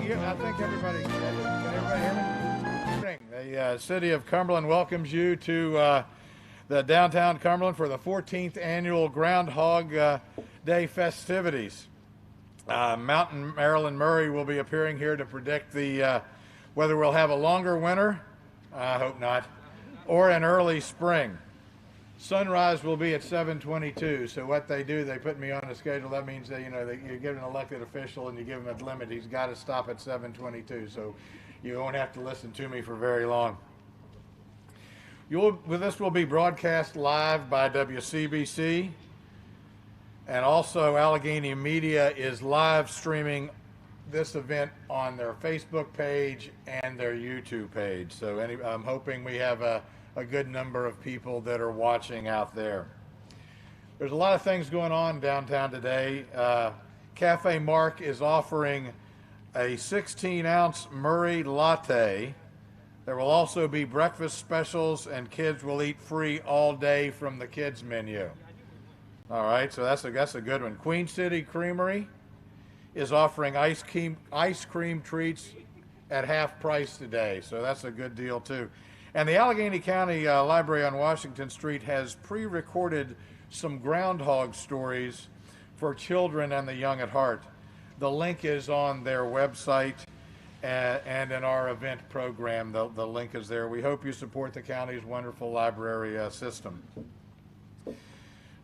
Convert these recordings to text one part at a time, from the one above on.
I think everybody can everybody hear me? The city of Cumberland welcomes you to the downtown Cumberland for the 14th annual Groundhog Day festivities. Mountain Marilyn Murray will be appearing here to predict the whether we'll have a longer winter, I hope not, or an early spring. Sunrise will be at 7:22. So what they do, they put me on a schedule. That means that you get an elected official and you give him a limit. He's got to stop at 7:22. So you won't have to listen to me for very long. This will be broadcast live by WCBC, and also Allegheny Media is live streaming this event on their Facebook page and their YouTube page. So I'm hoping we have a good number of people that are watching out there. There's a lot of things going on downtown today. Cafe Mark is offering a 16-ounce Murray latte. There will also be breakfast specials, and kids will eat free all day from the kids menu. All right, so that's a good one. Queen City Creamery is offering ice cream treats at half price today, so that's a good deal too. And the Allegheny County Library on Washington Street has pre-recorded some groundhog stories for children and the young at heart. The link is on their website and in our event program. The link is there. We hope you support the county's wonderful library system.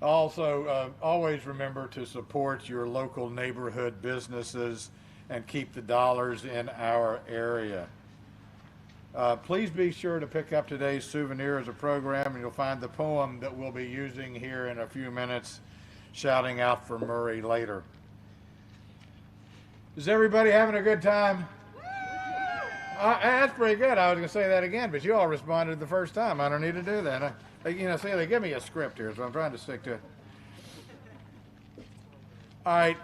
Also, always remember to support your local neighborhood businesses and keep the dollars in our area. Please be sure to pick up today's souvenir as a program, and you'll find the poem that we'll be using here in a few minutes, shouting out for Murray later. Is everybody having a good time? That's pretty good. I was going to say that again, but you all responded the first time. I don't need to do that. See, they give me a script here, so I'm trying to stick to it. All right.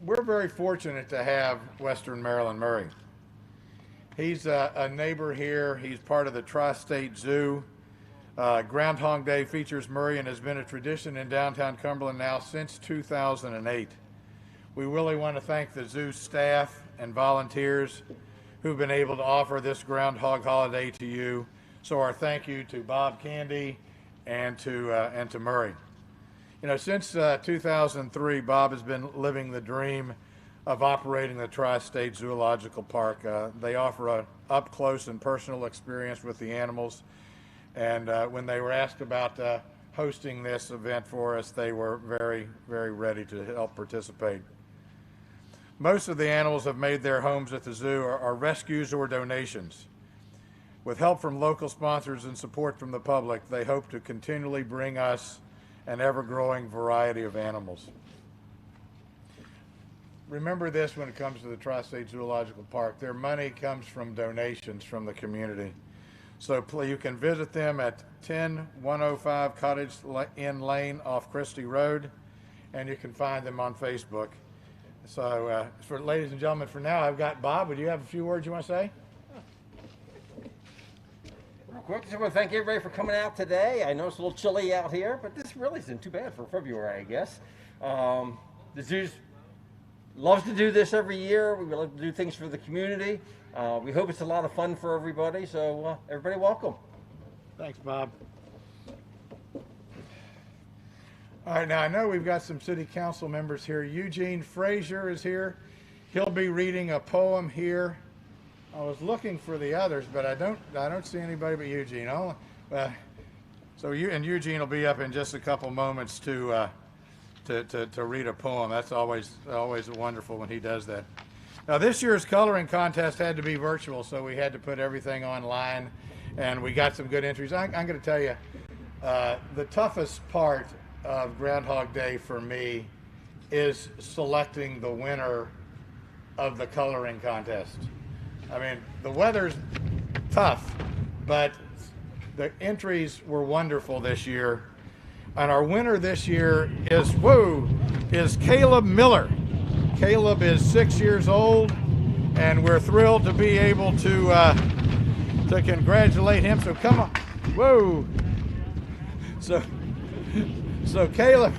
We're very fortunate to have Western Marilyn Murray. He's a neighbor here. He's part of the Tri-State Zoo. Groundhog Day features Murray and has been a tradition in downtown Cumberland now since 2008. We really want to thank the zoo staff and volunteers who've been able to offer this Groundhog holiday to you. So our thank you to Bob Candy and to Murray. Since 2003, Bob has been living the dream of operating the Tri-State Zoological Park. They offer an up-close and personal experience with the animals. And when they were asked about hosting this event for us, they were very, very ready to help participate. Most of the animals have made their homes at the zoo are rescues or donations. With help from local sponsors and support from the public, they hope to continually bring us an ever-growing variety of animals. Remember this when it comes to the Tri-State Zoological Park. Their money comes from donations from the community. So you can visit them at 10105 Cottage Inn Lane off Christie Road, and you can find them on Facebook. So for ladies and gentlemen, for now, I've got Bob. Would you have a few words you want to say? Real quick, just want to thank everybody for coming out today. I know it's a little chilly out here, but this really isn't too bad for February, I guess. The zoo loves to do this every year. We love to do things for the community. We hope it's a lot of fun for everybody, so everybody welcome. Thanks, Bob. All right, now I know we've got some city council members here. Eugene Frazier is here. He'll be reading a poem here. I was looking for the others, but I don't see anybody but Eugene. Eugene will be up in just a couple moments to read a poem. That's always wonderful when he does that. Now, this year's coloring contest had to be virtual, so we had to put everything online, and we got some good entries. I'm going to tell you, the toughest part of Groundhog Day for me is selecting the winner of the coloring contest. I mean, the weather's tough, but the entries were wonderful this year. And our winner this year is Caleb Miller. Caleb is 6 years old, and we're thrilled to be able to congratulate him. So come on, whoa! So Caleb,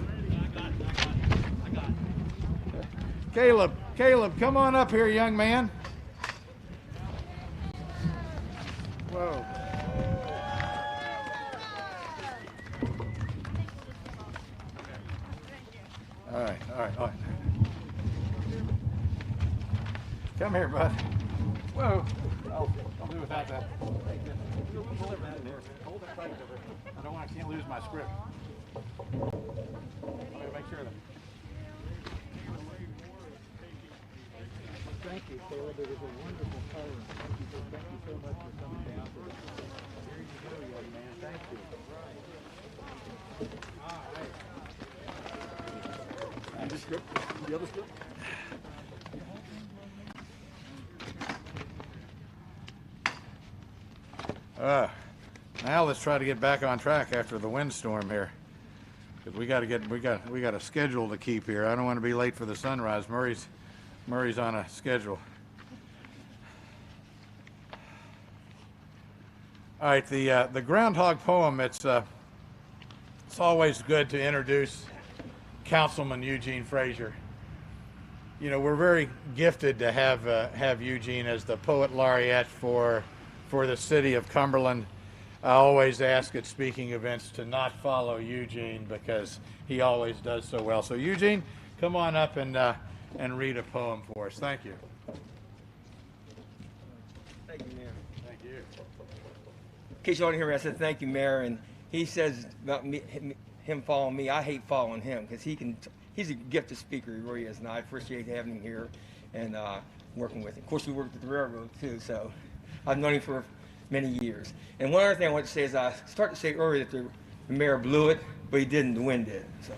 Caleb, come on up here, young man. Whoa. All right. Come here, bud. Whoa. I'll do without that. I can't lose my script. I'm gonna make sure that. Thank you, Caleb. It was a wonderful program. Thank you so much for coming down today. Here you go, young man. Thank you. And the script, the other script. Now let's try to get back on track after the windstorm here, because we got a schedule to keep here. I don't want to be late for the sunrise. Murray's on a schedule. All right, the Groundhog poem. It's always good to introduce Councilman Eugene Frazier. You know, we're very gifted to have Eugene as the poet laureate for the city of Cumberland. I always ask at speaking events to not follow Eugene because he always does so well. So Eugene, come on up and read a poem for us. Thank you. Thank you, Mayor. Thank you. In case you don't hear me, I said thank you, Mayor, and he says about him following me. I hate following him because he's a gifted speaker, he really is, and I appreciate having him here and working with him. Of course, we worked at the railroad too, so I've known him for many years. And one other thing I want to say is I started to say earlier that the mayor blew it, but he didn't. The wind did. So.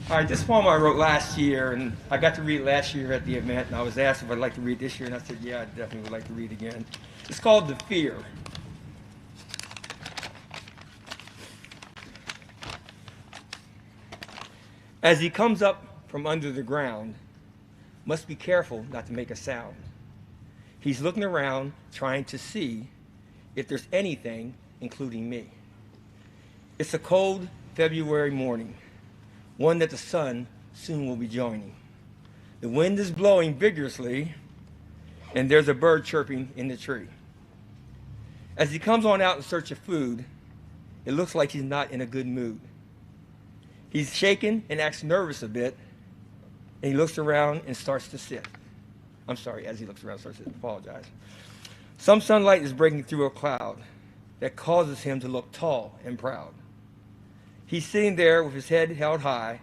All right, this poem I wrote last year, and I got to read it last year at the event, and I was asked if I'd like to read this year, and I said, yeah, I definitely would like to read again. It's called The Fear. As he comes up from under the ground, must be careful not to make a sound. He's looking around, trying to see if there's anything, including me. It's a cold February morning, one that the sun soon will be joining. The wind is blowing vigorously, and there's a bird chirping in the tree. As he comes on out in search of food, it looks like he's not in a good mood. He's shaken and acts nervous a bit, and he looks around and starts to sit. I'm sorry, as he looks around, starts to sit. Apologize. Some sunlight is breaking through a cloud that causes him to look tall and proud. He's sitting there with his head held high,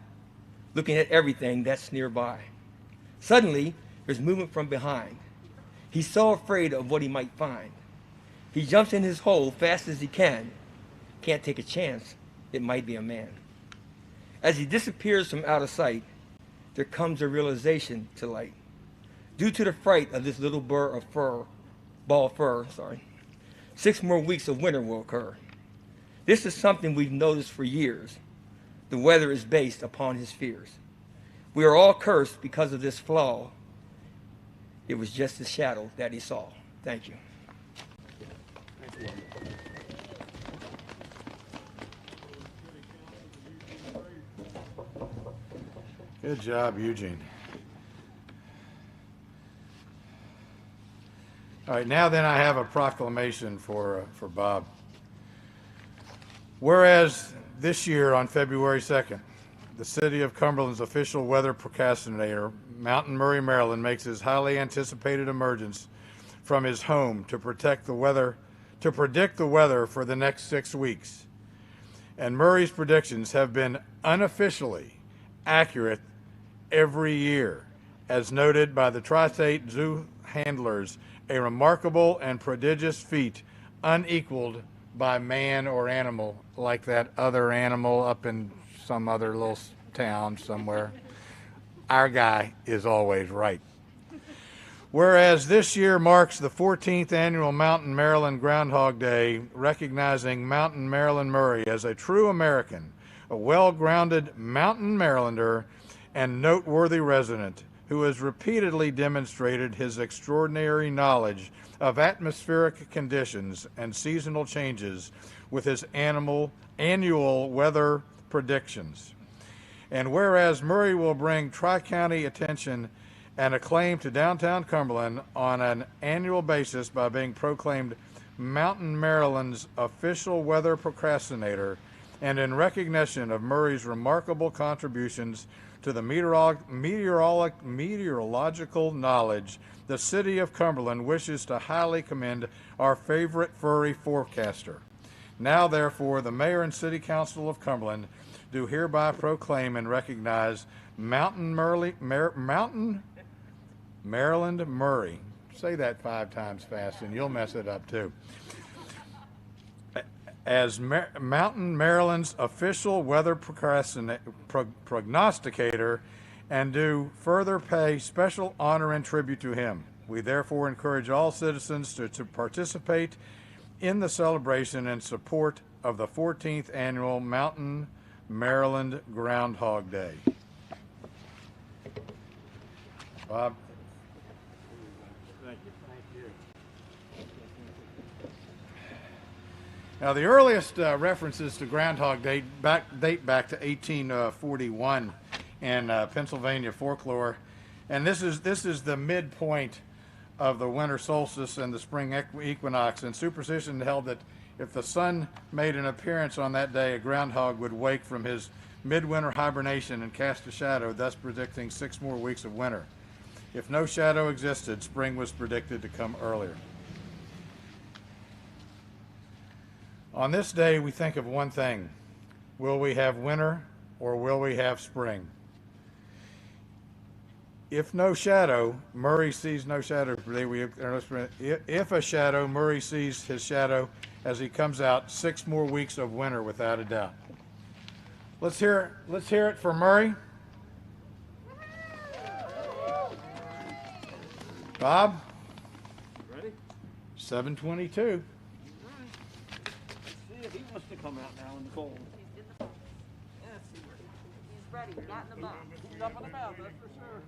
looking at everything that's nearby. Suddenly, there's movement from behind. He's so afraid of what he might find. He jumps in his hole fast as he can. Can't take a chance. It might be a man. As he disappears from out of sight, there comes a realization to light. Due to the fright of this little ball of fur, 6 more weeks of winter will occur. This is something we've noticed for years. The weather is based upon his fears. We are all cursed because of this flaw. It was just a shadow that he saw. Thank you. Good job, Eugene. All right, now then I have a proclamation for Bob. Whereas this year on February 2nd, the city of Cumberland's official weather procrastinator, Mountain Murray, Maryland, makes his highly anticipated emergence from his home to predict the weather for the next 6 weeks. And Murray's predictions have been unofficially accurate every year, as noted by the Tri-State Zoo handlers, a remarkable and prodigious feat unequaled by man or animal, like that other animal up in some other little town somewhere. Our guy is always right. Whereas this year marks the 14th annual Mountain Maryland Groundhog Day, recognizing Mountain Maryland Murray as a true American, a well-grounded Mountain Marylander, and noteworthy resident who has repeatedly demonstrated his extraordinary knowledge of atmospheric conditions and seasonal changes with his annual weather predictions. And whereas Murray will bring tri-county attention and acclaim to downtown Cumberland on an annual basis by being proclaimed Mountain Maryland's official weather procrastinator, and in recognition of Murray's remarkable contributions to the meteorological knowledge, the city of Cumberland wishes to highly commend our favorite furry forecaster. Now, therefore, the Mayor and City Council of Cumberland do hereby proclaim and recognize Mountain Maryland Murray. Say that 5 times fast and you'll mess it up too. As Mountain Maryland's official weather prognosticator, and do further pay special honor and tribute to him. We therefore encourage all citizens to participate in the celebration and support of the 14th annual Mountain Maryland Groundhog Day. Bob? Thank you. Now, the earliest references to Groundhog Day date back to 1841 in Pennsylvania folklore, and this is the midpoint of the winter solstice and the spring equinox. And superstition held that if the sun made an appearance on that day, a groundhog would wake from his midwinter hibernation and cast a shadow, thus predicting 6 more weeks of winter. If no shadow existed, spring was predicted to come earlier. On this day, we think of one thing: will we have winter or will we have spring? If no shadow, Murray sees no shadow. If a shadow, Murray sees his shadow as he comes out. 6 more weeks of winter, without a doubt. Let's hear it for Murray. Bob? Ready? 7:22. See if he wants to come out now in the cold. He's in the box. Yeah, see where he's ready, not in the box. He's up and about, that's for sure.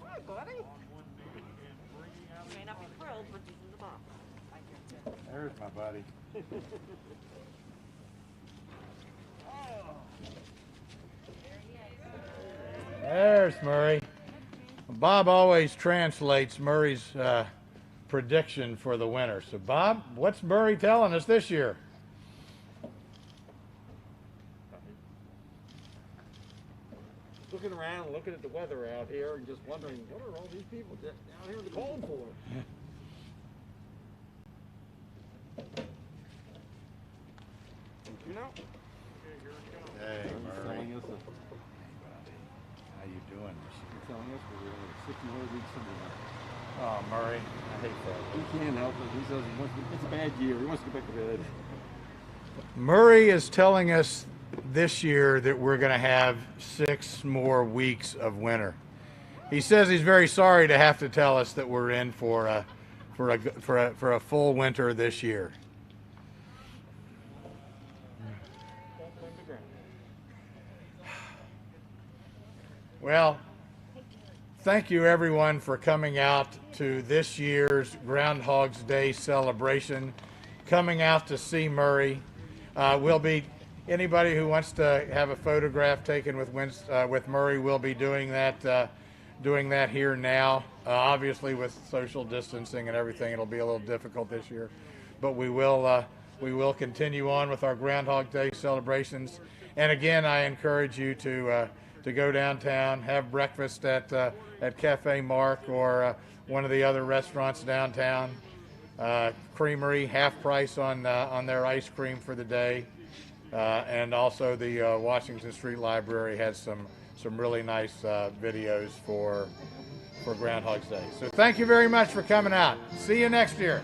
Hi, buddy. You may not be thrilled, but he's in the box. There's my buddy. There's Murray. Bob always translates Murray's prediction for the winter. So, Bob, what's Murray telling us this year? Looking around, looking at the weather out here, and just wondering, what are all these people down here in the cold for? You know? Hey, Murray. Telling us that How you doing this year? telling us we're 60 more weeks from the Oh, Murray, I hate that. He can't help it. He says it's a bad year. He wants to go back to bed. Murray is telling us this year that we're going to have 6 more weeks of winter. He says he's very sorry to have to tell us that we're in for a full winter this year. Well, thank you everyone for coming out to this year's Groundhog's Day celebration, coming out to see Murray. Anybody who wants to have a photograph taken with Murray will be doing that here now. Obviously, with social distancing and everything, it'll be a little difficult this year, but we will continue on with our Groundhog Day celebrations. And again, I encourage you to go downtown, have breakfast at Cafe Mark or one of the other restaurants downtown. Creamery, half price on their ice cream for the day. And also the Washington Street Library has some really nice videos for Groundhog's Day. So thank you very much for coming out. See you next year.